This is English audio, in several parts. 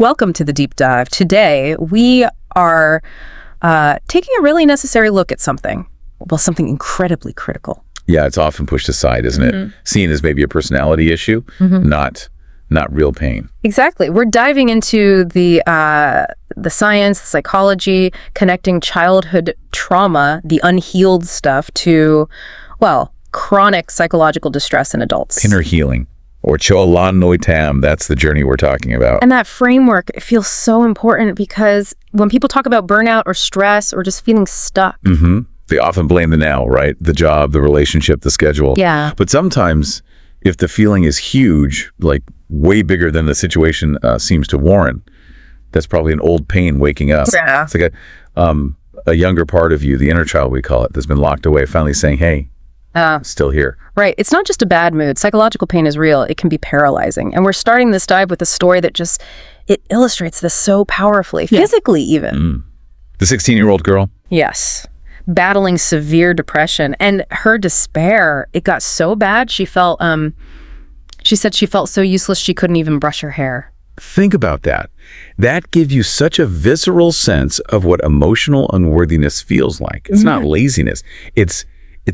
Welcome to the Deep Dive. Today, we are taking a really necessary look at something incredibly critical. Yeah, it's often pushed aside, isn't it? Seen as maybe a personality issue, not real pain. Exactly. We're diving into the science, the psychology, connecting childhood trauma, the unhealed stuff, to, well, chronic psychological distress in adults. Inner healing, or Cholan Noitam, that's the journey we're talking about. And that framework feels so important because when people talk about burnout or stress or just feeling stuck, they often blame the now, right? The job, the relationship, the schedule. Yeah. But sometimes, if the feeling is huge, like way bigger than the situation seems to warrant, that's probably an old pain waking up. Yeah. It's like a younger part of you, the inner child we call it, that's been locked away, finally saying, hey, still here. Right. It's not just a bad mood. Psychological pain is real. It can be paralyzing. And we're starting this dive with a story that it illustrates this so powerfully, physically even. The 16-year-old girl? Yes. Battling severe depression. And her despair, it got so bad, she said she felt so useless she couldn't even brush her hair. Think about that. That gives you such a visceral sense of what emotional unworthiness feels like. It's not laziness. It's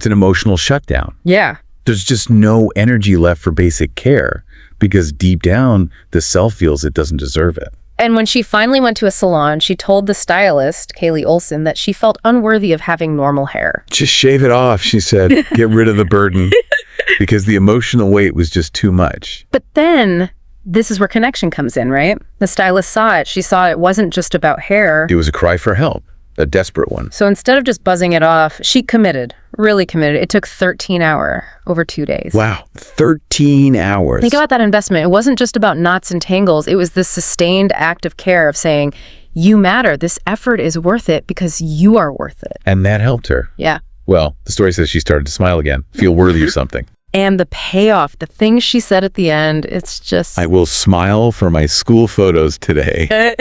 an emotional shutdown. Yeah. There's just no energy left for basic care because deep down, the self feels it doesn't deserve it. And when she finally went to a salon, she told the stylist, Kaylee Olson, that she felt unworthy of having normal hair. Just shave it off, she said. Get rid of the burden because the emotional weight was just too much. But then this is where connection comes in, right? The stylist saw it. She saw it wasn't just about hair. It was a cry for help, a desperate one. So instead of just buzzing it off, she committed, really committed. It took 13 hours over 2 days. Wow, 13 hours. Think about that investment. It wasn't just about knots and tangles. It was this sustained act of care of saying, you matter. This effort is worth it because you are worth it. And that helped her. Yeah. Well, the story says she started to smile again, feel worthy of something. And the payoff, the things she said at the end, it's just... I will smile for my school photos today.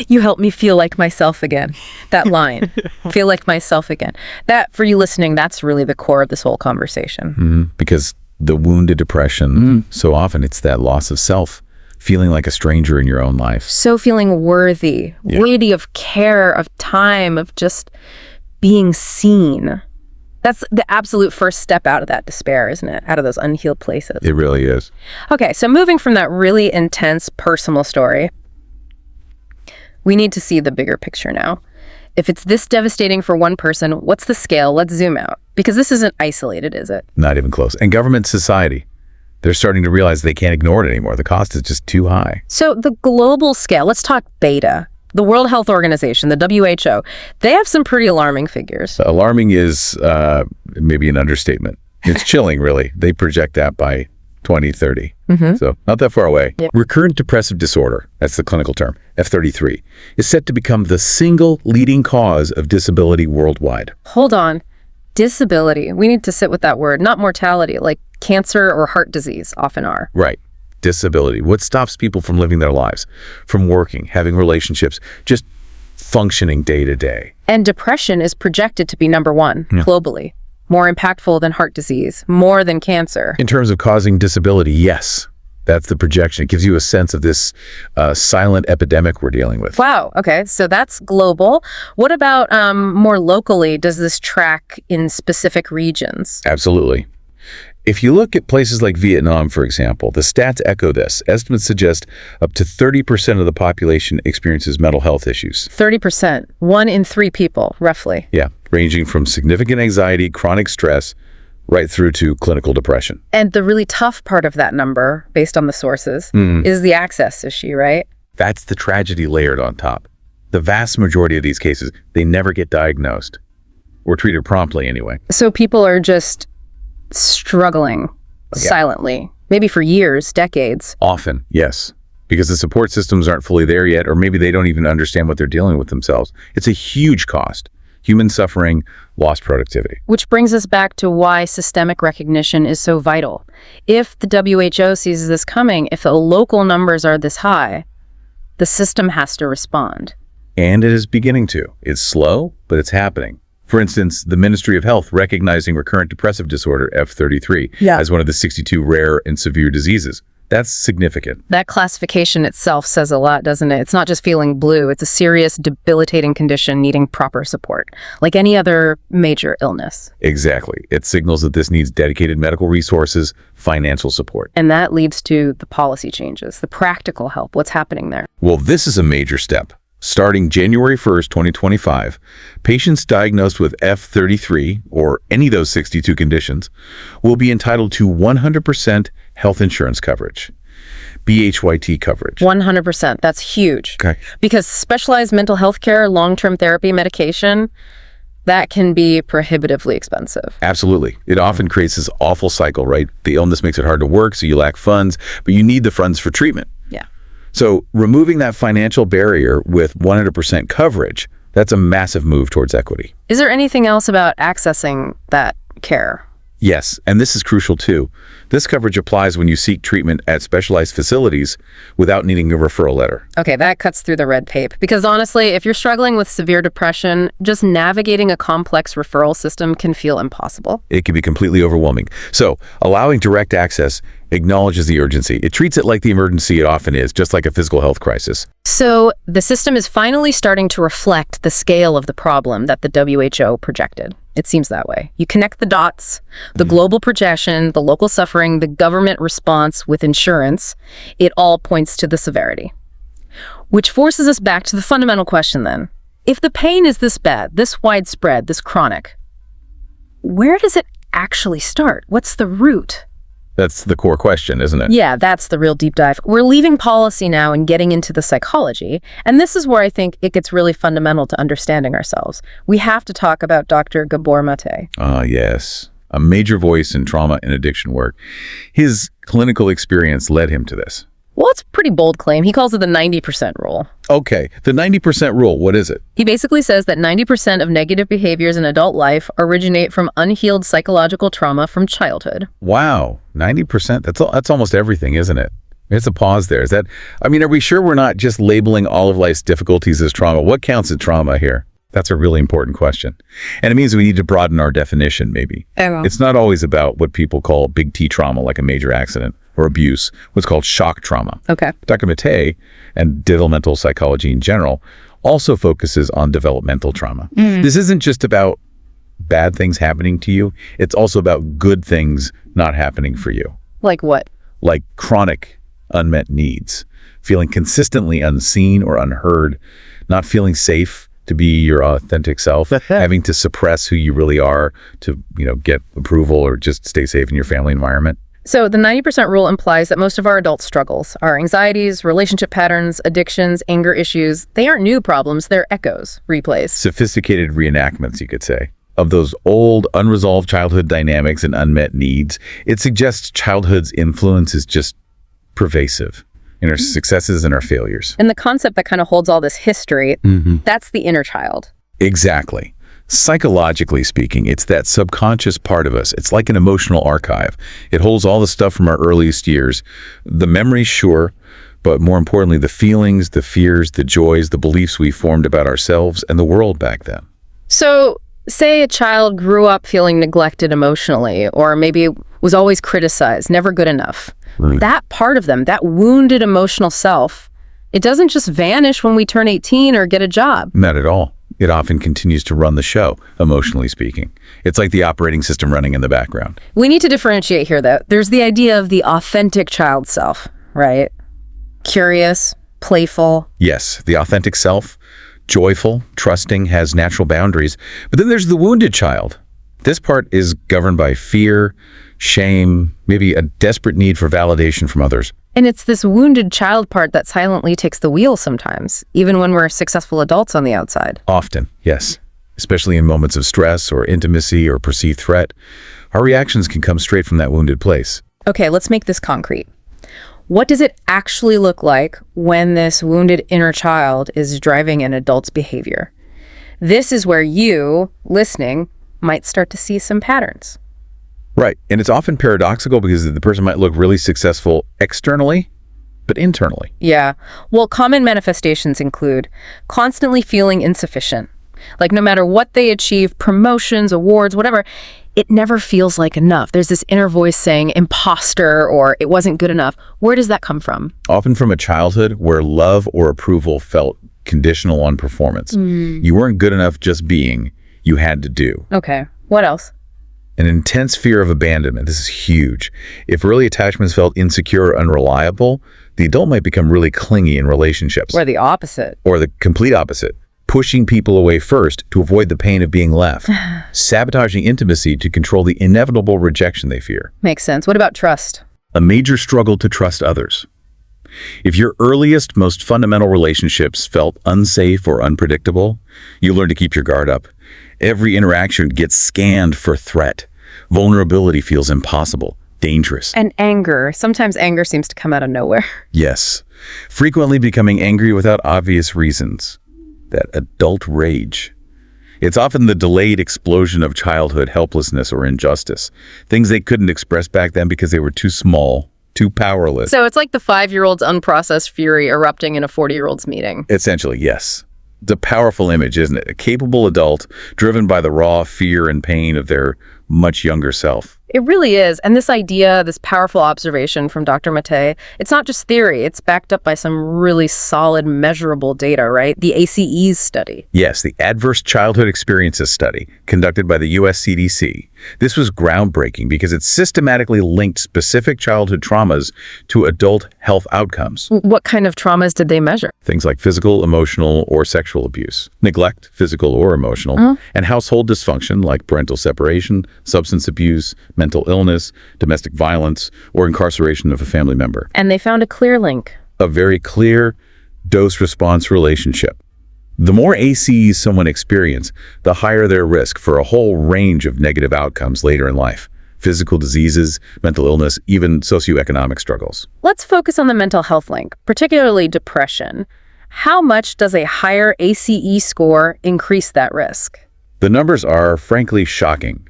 You help me feel like myself again. That line, feel like myself again. That, for you listening, that's really the core of this whole conversation. Because the wounded depression, so often it's that loss of self, feeling like a stranger in your own life. So feeling worthy of care, of time, of just being seen. That's the absolute first step out of that despair, isn't it? Out of those unhealed places. It really is. Okay, so moving from that really intense personal story, we need to see the bigger picture now. If it's this devastating for one person, what's the scale? Let's zoom out. Because this isn't isolated, is it? Not even close. And government, society, they're starting to realize they can't ignore it anymore. The cost is just too high. So the global scale, let's talk beta. The World Health Organization, the WHO, they have some pretty alarming figures. Alarming is maybe an understatement. It's chilling, really. They project that by 2030. So not that far away. Yep. Recurrent depressive disorder, that's the clinical term, F33, is set to become the single leading cause of disability worldwide. Hold on. Disability. We need to sit with that word, not mortality, like cancer or heart disease often are. Right. Disability. What stops people from living their lives, from working, having relationships, just functioning day to day? And depression is projected to be number one globally. More impactful than heart disease, more than cancer. In terms of causing disability, yes. That's the projection. It gives you a sense of this silent epidemic we're dealing with. Wow. Okay. So that's global. What about more locally? Does this track in specific regions? Absolutely. If you look at places like Vietnam, for example, the stats echo this. Estimates suggest up to 30% of the population experiences mental health issues. 30%. 1 in 3 people, roughly. Yeah, ranging from significant anxiety, chronic stress, right through to clinical depression. And the really tough part of that number, based on the sources, is the access issue, right? That's the tragedy layered on top. The vast majority of these cases, they never get diagnosed or treated promptly anyway. So people are just struggling silently, maybe for years, decades. Often, yes, because the support systems aren't fully there yet, or maybe they don't even understand what they're dealing with themselves. It's a huge cost. Human suffering, lost productivity. Which brings us back to why systemic recognition is so vital. If the WHO sees this coming, if the local numbers are this high, the system has to respond. And it is beginning to. It's slow, but it's happening. For instance, the Ministry of Health recognizing recurrent depressive disorder, F33, as one of the 62 rare and severe diseases. That's significant. That classification itself says a lot, doesn't it? It's not just feeling blue. It's a serious, debilitating condition needing proper support, like any other major illness. Exactly. It signals that this needs dedicated medical resources, financial support. And that leads to the policy changes, the practical help. What's happening there? Well, this is a major step. Starting January 1st, 2025, patients diagnosed with F33 or any of those 62 conditions will be entitled to 100% health insurance coverage, BHYT coverage. 100%. That's huge. Okay. Because specialized mental health care, long-term therapy, medication, that can be prohibitively expensive. Absolutely. It often creates this awful cycle, right? The illness makes it hard to work, so you lack funds, but you need the funds for treatment. Yeah. So removing that financial barrier with 100% coverage, that's a massive move towards equity. Is there anything else about accessing that care? Yes, and this is crucial too. This coverage applies when you seek treatment at specialized facilities without needing a referral letter. Okay, that cuts through the red tape. Because honestly, if you're struggling with severe depression, just navigating a complex referral system can feel impossible. It can be completely overwhelming. So allowing direct access acknowledges the urgency. It treats it like the emergency it often is, just like a physical health crisis. So the system is finally starting to reflect the scale of the problem that the WHO projected. It seems that way. You connect the dots, the global projection, the local suffering, the government response with insurance, it all points to the severity. Which forces us back to the fundamental question then. If the pain is this bad, this widespread, this chronic, where does it actually start? What's the root? That's the core question, isn't it? Yeah, that's the real deep dive. We're leaving policy now and getting into the psychology. And this is where I think it gets really fundamental to understanding ourselves. We have to talk about Dr. Gabor Mate. Ah, yes. A major voice in trauma and addiction work. His clinical experience led him to this. Well, it's a pretty bold claim. He calls it the 90% rule. Okay, the 90% rule, what is it? He basically says that 90% of negative behaviors in adult life originate from unhealed psychological trauma from childhood. Wow, 90%? That's almost everything, isn't it? It's a pause there. Are we sure we're not just labeling all of life's difficulties as trauma? What counts as trauma here? That's a really important question. And it means we need to broaden our definition, maybe. It's not always about what people call big T trauma, like a major accident or abuse, what's called shock trauma. Okay. Dr. Mate and developmental psychology in general also focuses on developmental trauma. This isn't just about bad things happening to you. It's also about good things not happening for you. Like what? Like chronic unmet needs, feeling consistently unseen or unheard, not feeling safe to be your authentic self, having to suppress who you really are to, get approval or just stay safe in your family environment. So the 90% rule implies that most of our adult struggles, our anxieties, relationship patterns, addictions, anger issues, they aren't new problems, they're echoes, replays. Sophisticated reenactments, you could say, of those old, unresolved childhood dynamics and unmet needs. It suggests childhood's influence is just pervasive in our successes and our failures. And the concept that kind of holds all this history, that's the inner child. Exactly. Psychologically speaking, it's that subconscious part of us. It's like an emotional archive. It holds all the stuff from our earliest years. The memories, sure, but more importantly, the feelings, the fears, the joys, the beliefs we formed about ourselves and the world back then. So, say a child grew up feeling neglected emotionally, or maybe was always criticized, never good enough. That part of them, that wounded emotional self, it doesn't just vanish when we turn 18 or get a job. Not at all. It often continues to run the show, emotionally speaking. It's like the operating system running in the background. We need to differentiate here, though. There's the idea of the authentic child self, right? Curious, playful. Yes, the authentic self, joyful, trusting, has natural boundaries. But then there's the wounded child. This part is governed by fear, shame, maybe a desperate need for validation from others. And it's this wounded child part that silently takes the wheel sometimes, even when we're successful adults on the outside. Often, yes. Especially in moments of stress or intimacy or perceived threat. Our reactions can come straight from that wounded place. Okay, let's make this concrete. What does it actually look like when this wounded inner child is driving an adult's behavior? This is where you, listening, might start to see some patterns. Right. And it's often paradoxical because the person might look really successful externally, but internally. Yeah. Well, common manifestations include constantly feeling insufficient, Like no matter what they achieve, promotions, awards, whatever, it never feels like enough. There's this inner voice saying imposter or it wasn't good enough. Where does that come from? Often from a childhood where love or approval felt conditional on performance. You weren't good enough just being, you had to do. Okay, what else? An intense fear of abandonment. This is huge. If early attachments felt insecure or unreliable, the adult might become really clingy in relationships. Or the opposite. Or the complete opposite. Pushing people away first to avoid the pain of being left. Sabotaging intimacy to control the inevitable rejection they fear. Makes sense. What about trust? A major struggle to trust others. If your earliest, most fundamental relationships felt unsafe or unpredictable, you learn to keep your guard up. Every interaction gets scanned for threat. Vulnerability feels impossible, dangerous. And anger. Sometimes anger seems to come out of nowhere. Yes. Frequently becoming angry without obvious reasons. That adult rage. It's often the delayed explosion of childhood helplessness or injustice. Things they couldn't express back then because they were too small, too powerless. So it's like the 5-year-old's unprocessed fury erupting in a 40-year-old's meeting. Essentially, yes. It's a powerful image, isn't it? A capable adult driven by the raw fear and pain of their much younger self. It really is. And this idea, this powerful observation from Dr. Mattei, it's not just theory. It's backed up by some really solid, measurable data, right? The ACEs study. Yes, the Adverse Childhood Experiences Study, conducted by the US CDC. This was groundbreaking because it systematically linked specific childhood traumas to adult health outcomes. What kind of traumas did they measure? Things like physical, emotional, or sexual abuse, neglect, physical or emotional, and household dysfunction like parental separation, substance abuse, mental illness, domestic violence, or incarceration of a family member. And they found a clear link. A very clear dose-response relationship. The more ACEs someone experiences, the higher their risk for a whole range of negative outcomes later in life. Physical diseases, mental illness, even socioeconomic struggles. Let's focus on the mental health link, particularly depression. How much does a higher ACE score increase that risk? The numbers are, frankly, shocking.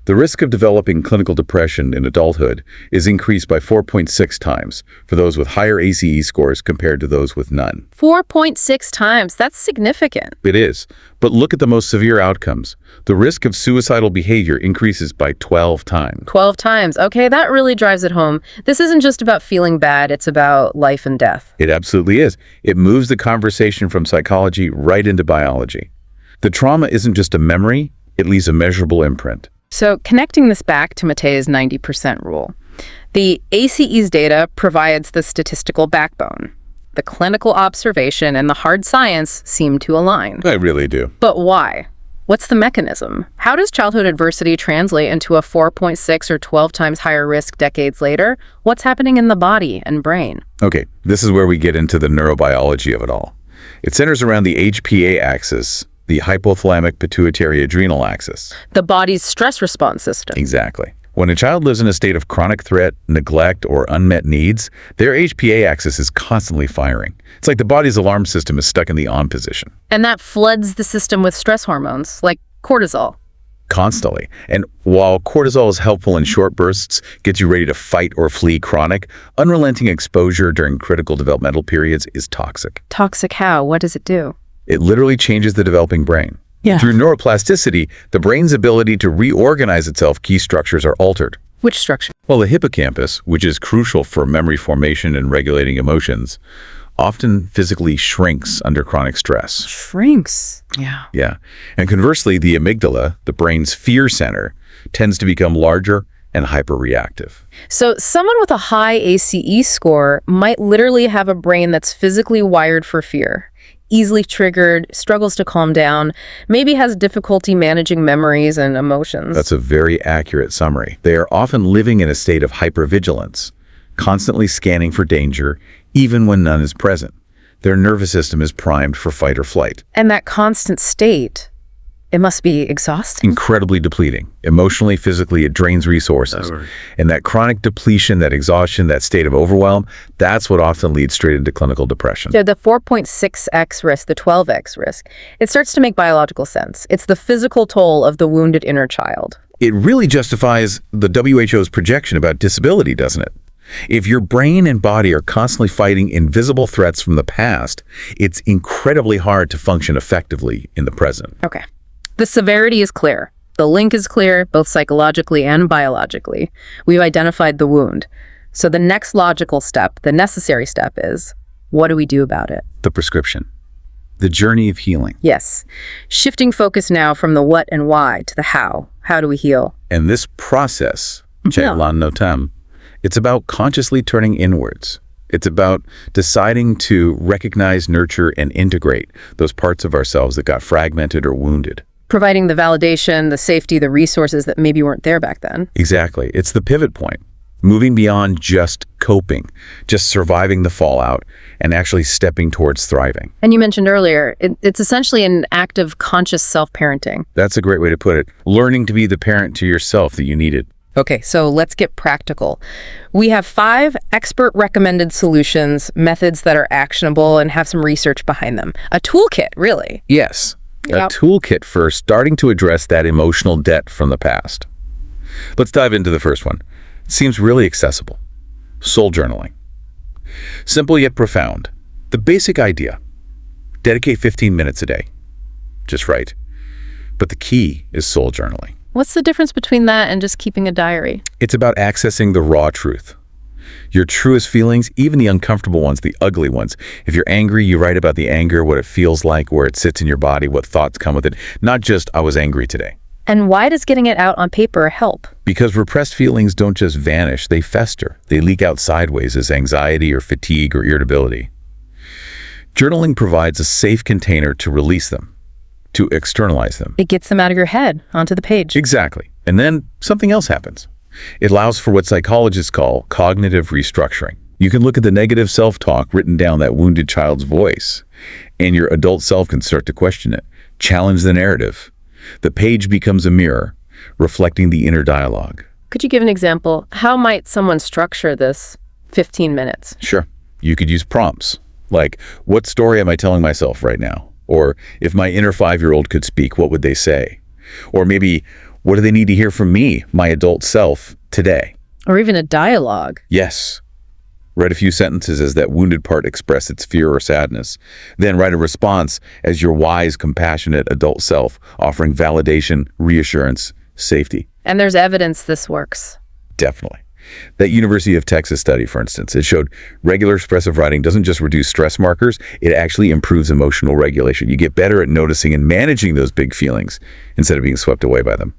The risk of developing clinical depression in adulthood is increased by 4.6 times for those with higher ACE scores compared to those with none. 4.6 times. That's significant. It is. But look at the most severe outcomes. The risk of suicidal behavior increases by 12 times. 12 times. Okay, that really drives it home. This isn't just about feeling bad. It's about life and death. It absolutely is. It moves the conversation from psychology right into biology. The trauma isn't just a memory. It leaves a measurable imprint. So connecting this back to Mattei's 90% rule, the ACEs data provides the statistical backbone. The clinical observation and the hard science seem to align. I really do. But why? What's the mechanism? How does childhood adversity translate into a 4.6 or 12 times higher risk decades later? What's happening in the body and brain? Okay, this is where we get into the neurobiology of it all. It centers around the HPA axis, the hypothalamic pituitary adrenal axis. The body's stress response system. Exactly. When a child lives in a state of chronic threat, neglect, or unmet needs, their HPA axis is constantly firing. It's like the body's alarm system is stuck in the on position. And that floods the system with stress hormones, like cortisol. Constantly. And while cortisol is helpful in short bursts, gets you ready to fight or flee chronic, unrelenting exposure during critical developmental periods is toxic. Toxic how? What does it do? It literally changes the developing brain. Yeah. Through neuroplasticity, the brain's ability to reorganize itself, key structures are altered. Which structure? Well, the hippocampus, which is crucial for memory formation and regulating emotions, often physically shrinks under chronic stress. Shrinks. Yeah. Yeah. And conversely, the amygdala, the brain's fear center, tends to become larger and hyperreactive. So someone with a high ACE score might literally have a brain that's physically wired for fear. Easily triggered, struggles to calm down, maybe has difficulty managing memories and emotions. That's a very accurate summary. They are often living in a state of hypervigilance, constantly scanning for danger, even when none is present. Their nervous system is primed for fight or flight. And that constant state, it must be exhausting. Incredibly depleting. Emotionally, physically, it drains resources. And that chronic depletion, that exhaustion, that state of overwhelm, that's what often leads straight into clinical depression. So the 4.6x risk, the 12x risk, it starts to make biological sense. It's the physical toll of the wounded inner child. It really justifies the WHO's projection about disability, doesn't it? If your brain and body are constantly fighting invisible threats from the past, it's incredibly hard to function effectively in the present. Okay. The severity is clear. The link is clear, both psychologically and biologically. We've identified the wound. So the next logical step, the necessary step is, what do we do about it? The prescription. The journey of healing. Yes. Shifting focus now from the what and why to the how. How do we heal? And this process, Chailan Notam, it's about consciously turning inwards. It's about deciding to recognize, nurture, and integrate those parts of ourselves that got fragmented or wounded. Providing the validation, the safety, the resources that maybe weren't there back then. Exactly. It's the pivot point. Moving beyond just coping, just surviving the fallout, and actually stepping towards thriving. And you mentioned earlier, it's essentially an act of conscious self-parenting. That's a great way to put it. Learning to be the parent to yourself that you needed. Okay, so let's get practical. We have 5 expert-recommended solutions, methods that are actionable and have some research behind them. A toolkit, really. Yes, a toolkit for starting to address that emotional debt from the past. Let's dive into the first one. It seems really accessible. Soul journaling. Simple yet profound. The basic idea. Dedicate 15 minutes a day. Just right. But the key is soul journaling. What's the difference between that and just keeping a diary? It's about accessing the raw truth. Your truest feelings, even the uncomfortable ones, the ugly ones. If you're angry, you write about the anger, what it feels like, where it sits in your body, what thoughts come with it. Not just, I was angry today. And why does getting it out on paper help? Because repressed feelings don't just vanish, they fester. They leak out sideways as anxiety or fatigue or irritability. Journaling provides a safe container to release them, to externalize them. It gets them out of your head, onto the page. Exactly. And then something else happens. It allows for what psychologists call cognitive restructuring. You can look at the negative self-talk written down, that wounded child's voice, and your adult self can start to question it, challenge the narrative. The page becomes a mirror, reflecting the inner dialogue. Could you give an example? How might someone structure this 15 minutes? Sure. You could use prompts, like, what story am I telling myself right now? Or, if my inner 5-year-old could speak, what would they say? Or maybe, what do they need to hear from me, my adult self, today? Or even a dialogue. Yes. Write a few sentences as that wounded part express its fear or sadness. Then write a response as your wise, compassionate adult self, offering validation, reassurance, safety. And there's evidence this works. Definitely. That University of Texas study, for instance, it showed regular expressive writing doesn't just reduce stress markers, it actually improves emotional regulation. You get better at noticing and managing those big feelings instead of being swept away by them.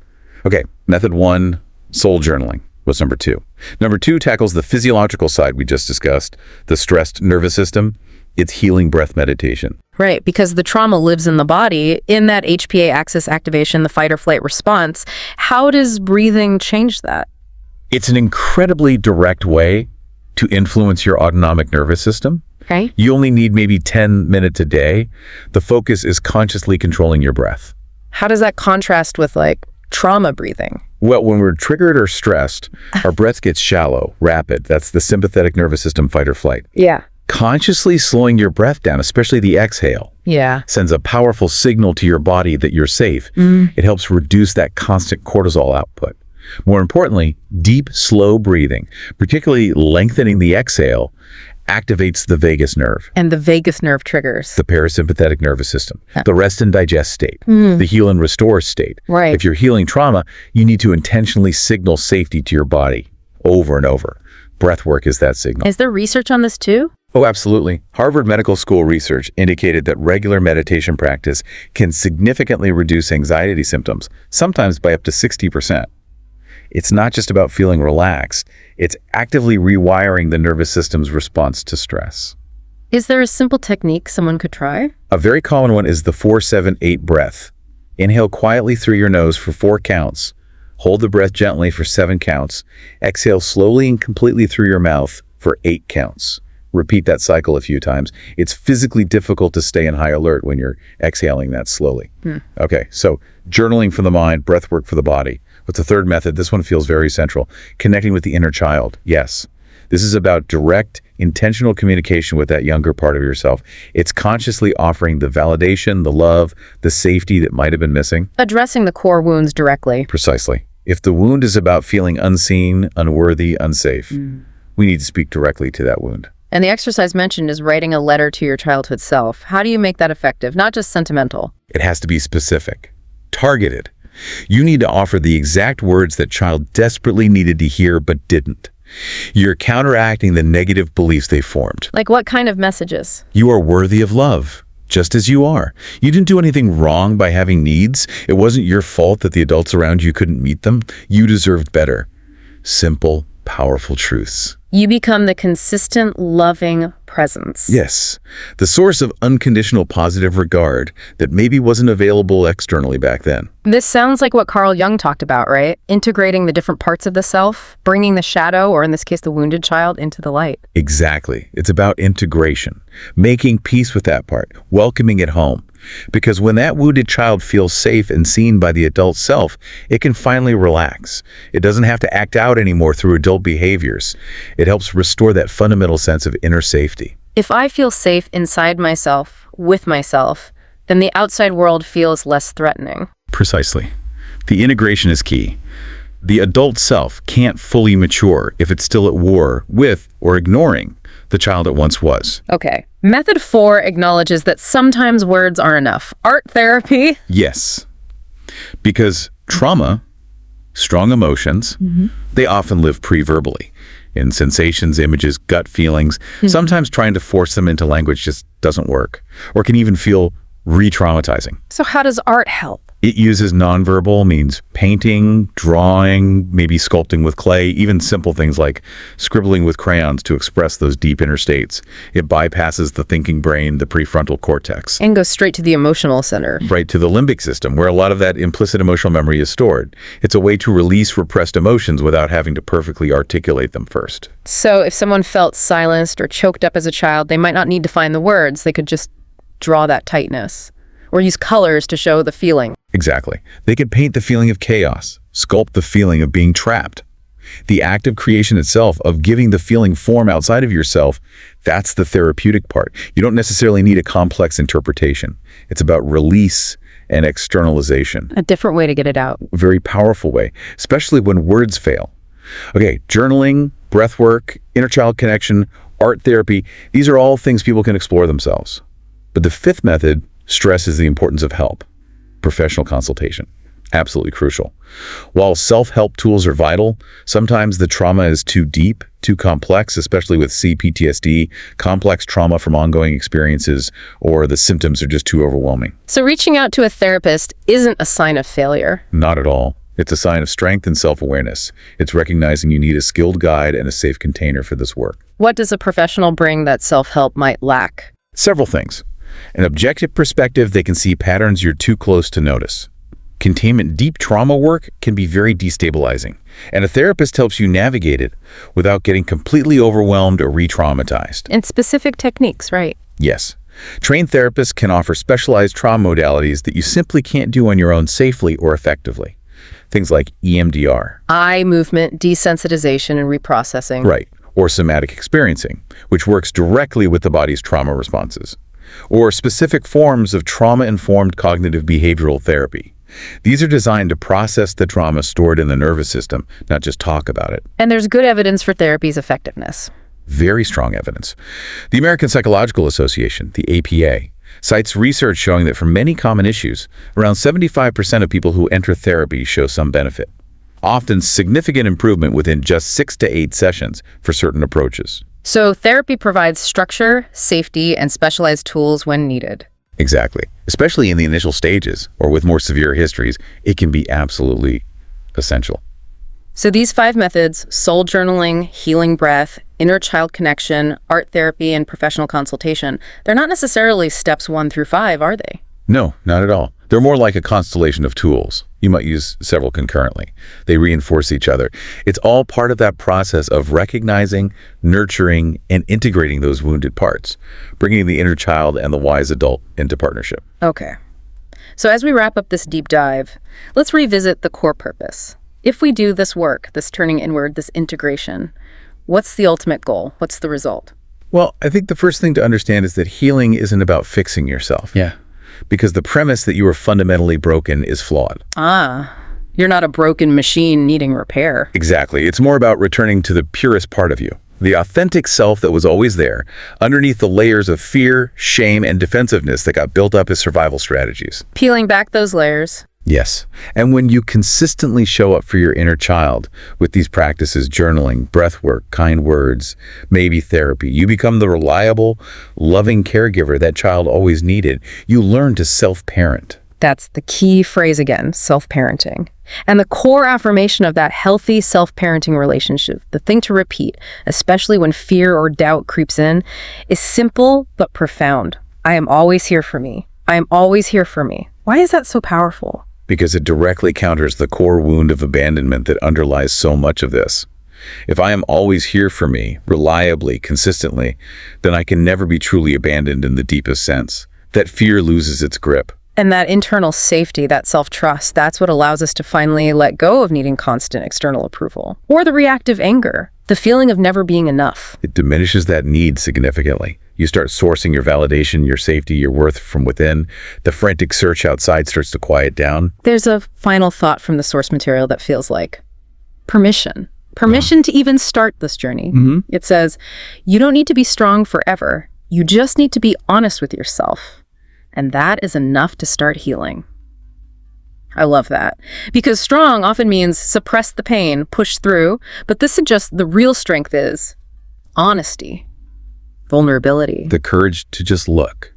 Okay, method 1, soul journaling. What's number 2? Number 2 tackles the physiological side we just discussed, the stressed nervous system. It's healing breath meditation. Right, because the trauma lives in the body, in that HPA axis activation, the fight or flight response. How does breathing change that? It's an incredibly direct way to influence your autonomic nervous system. Okay. You only need maybe 10 minutes a day. The focus is consciously controlling your breath. How does that contrast with, like, trauma breathing? Well, when we're triggered or stressed, our breath gets shallow, rapid. That's the sympathetic nervous system fight or flight. Yeah. Consciously slowing your breath down, especially the exhale, sends a powerful signal to your body that you're safe. It helps reduce that constant cortisol output. More importantly, deep, slow breathing, particularly lengthening the exhale, activates the vagus nerve. And the vagus nerve triggers the parasympathetic nervous system, the rest and digest state, the heal and restore state. Right. If you're healing trauma, you need to intentionally signal safety to your body over and over. Breath work is that signal. Is there research on this too? Oh, absolutely. Harvard Medical School research indicated that regular meditation practice can significantly reduce anxiety symptoms, sometimes by up to 60%. It's not just about feeling relaxed, it's actively rewiring the nervous system's response to stress. Is there a simple technique someone could try? A very common one is the 4-7-8 breath. Inhale quietly through your nose for 4 counts. Hold the breath gently for 7 counts. Exhale slowly and completely through your mouth for 8 counts. Repeat that cycle a few times. It's physically difficult to stay in high alert when you're exhaling that slowly. Okay, so journaling for the mind, breath work for the body. What's the third method? This one feels very central. Connecting with the inner child. Yes. This is about direct, intentional communication with that younger part of yourself. It's consciously offering the validation, the love, the safety that might have been missing. Addressing the core wounds directly. Precisely. If the wound is about feeling unseen, unworthy, unsafe, we need to speak directly to that wound. And the exercise mentioned is writing a letter to your childhood self. How do you make that effective? Not just sentimental. It has to be specific, targeted. You need to offer the exact words that child desperately needed to hear but didn't. You're counteracting the negative beliefs they formed. Like what kind of messages? You are worthy of love, just as you are. You didn't do anything wrong by having needs. It wasn't your fault that the adults around you couldn't meet them. You deserved better. Simple, powerful truths. You become the consistent, loving presence. Yes, the source of unconditional positive regard that maybe wasn't available externally back then. This sounds like what Carl Jung talked about, right? Integrating the different parts of the self, bringing the shadow, or in this case, the wounded child, into the light. Exactly. It's about integration, making peace with that part, welcoming it home. Because when that wounded child feels safe and seen by the adult self, it can finally relax. It doesn't have to act out anymore through adult behaviors. It helps restore that fundamental sense of inner safety. If I feel safe inside myself, with myself, then the outside world feels less threatening. Precisely. The integration is key. The adult self can't fully mature if it's still at war with or ignoring the child it once was. Okay. Method 4 acknowledges that sometimes words aren't enough. Art therapy? Yes. Because trauma, strong emotions, they often live pre-verbally in sensations, images, gut feelings. Sometimes trying to force them into language just doesn't work, or can even feel re-traumatizing. So how does art help? It uses nonverbal means painting, drawing, maybe sculpting with clay, even simple things like scribbling with crayons to express those deep inner states. It bypasses the thinking brain, the prefrontal cortex. And goes straight to the emotional center. Right to the limbic system, where a lot of that implicit emotional memory is stored. It's a way to release repressed emotions without having to perfectly articulate them first. So if someone felt silenced or choked up as a child, they might not need to find the words. They could just draw that tightness or use colors to show the feeling. Exactly. They could paint the feeling of chaos, sculpt the feeling of being trapped. The act of creation itself, of giving the feeling form outside of yourself, that's the therapeutic part. You don't necessarily need a complex interpretation. It's about release and externalization. A different way to get it out. A very powerful way, especially when words fail. Okay, journaling, breath work, inner child connection, art therapy, these are all things people can explore themselves. But the fifth method stresses the importance of help. Professional consultation. Absolutely crucial. While self-help tools are vital, sometimes the trauma is too deep, too complex, especially with CPTSD, complex trauma from ongoing experiences, or the symptoms are just too overwhelming. So reaching out to a therapist isn't a sign of failure. Not at all. It's a sign of strength and self-awareness. It's recognizing you need a skilled guide and a safe container for this work. What does a professional bring that self-help might lack? Several things. An objective perspective, they can see patterns you're too close to notice. Containment deep trauma work can be very destabilizing, and a therapist helps you navigate it without getting completely overwhelmed or re-traumatized. And specific techniques, right? Yes. Trained therapists can offer specialized trauma modalities that you simply can't do on your own safely or effectively. Things like EMDR. Eye movement, desensitization, and reprocessing. Right. Or somatic experiencing, which works directly with the body's trauma responses. Or specific forms of trauma-informed cognitive behavioral therapy. These are designed to process the trauma stored in the nervous system, not just talk about it. And there's good evidence for therapy's effectiveness. Very strong evidence. The American Psychological Association, the APA, cites research showing that for many common issues, around 75% of people who enter therapy show some benefit. Often significant improvement within just 6 to 8 sessions for certain approaches. So therapy provides structure, safety, and specialized tools when needed. Exactly. Especially in the initial stages or with more severe histories, it can be absolutely essential. So these 5 methods, soul journaling, healing breath, inner child connection, art therapy, and professional consultation, they're not necessarily steps 1 through 5, are they? No, not at all. They're more like a constellation of tools. You might use several concurrently. They reinforce each other. It's all part of that process of recognizing, nurturing, and integrating those wounded parts, bringing the inner child and the wise adult into partnership. Okay. So as we wrap up this deep dive, let's revisit the core purpose. If we do this work, this turning inward, this integration, what's the ultimate goal? What's the result? Well, I think the first thing to understand is that healing isn't about fixing yourself. Yeah. Because the premise that you are fundamentally broken is flawed. You're not a broken machine needing repair. Exactly. It's more about returning to the purest part of you, The authentic self that was always there, underneath the layers of fear, shame, and defensiveness that got built up as survival strategies. Peeling back those layers. Yes. And when you consistently show up for your inner child with these practices, journaling, breath work, kind words, maybe therapy, you become the reliable, loving caregiver that child always needed. You learn to self-parent. That's the key phrase again, self-parenting. And the core affirmation of that healthy self-parenting relationship, the thing to repeat, especially when fear or doubt creeps in, is simple but profound. I am always here for me. I am always here for me. Why is that so powerful? Because it directly counters the core wound of abandonment that underlies so much of this. If I am always here for me, reliably, consistently, then I can never be truly abandoned in the deepest sense. That fear loses its grip. And that internal safety, that self-trust, that's what allows us to finally let go of needing constant external approval. Or the reactive anger, the feeling of never being enough. It diminishes that need significantly. You start sourcing your validation, your safety, your worth from within. The frantic search outside starts to quiet down. There's a final thought from the source material that feels like permission. Permission to even start this journey. It says, you don't need to be strong forever. You just need to be honest with yourself. And that is enough to start healing. I love that. Because strong often means suppress the pain, push through, but this suggests the real strength is honesty, vulnerability. The courage to just look,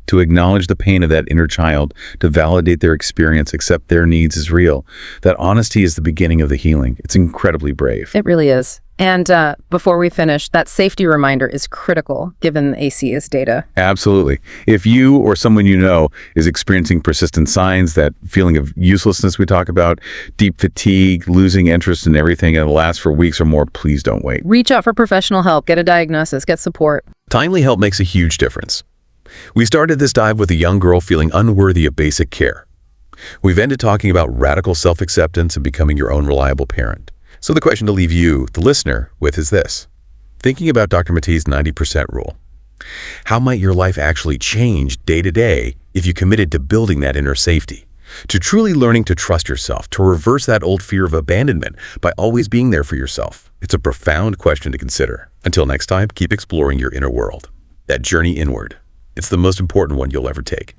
to acknowledge the pain of that inner child, to validate their experience, accept their needs as real. That honesty is the beginning of the healing. It's incredibly brave. It really is. And before we finish, that safety reminder is critical given ACE's data. Absolutely. If you or someone you know is experiencing persistent signs, that feeling of uselessness we talk about, deep fatigue, losing interest in everything, and it lasts for weeks or more, please don't wait. Reach out for professional help, get a diagnosis, get support. Timely help makes a huge difference. We started this dive with a young girl feeling unworthy of basic care. We've ended talking about radical self-acceptance and becoming your own reliable parent. So the question to leave you, the listener, with is this. Thinking about Dr. Mattee's 90% rule. How might your life actually change day to day if you committed to building that inner safety? To truly learning to trust yourself, to reverse that old fear of abandonment by always being there for yourself? It's a profound question to consider. Until next time, keep exploring your inner world. That journey inward. It's the most important one you'll ever take.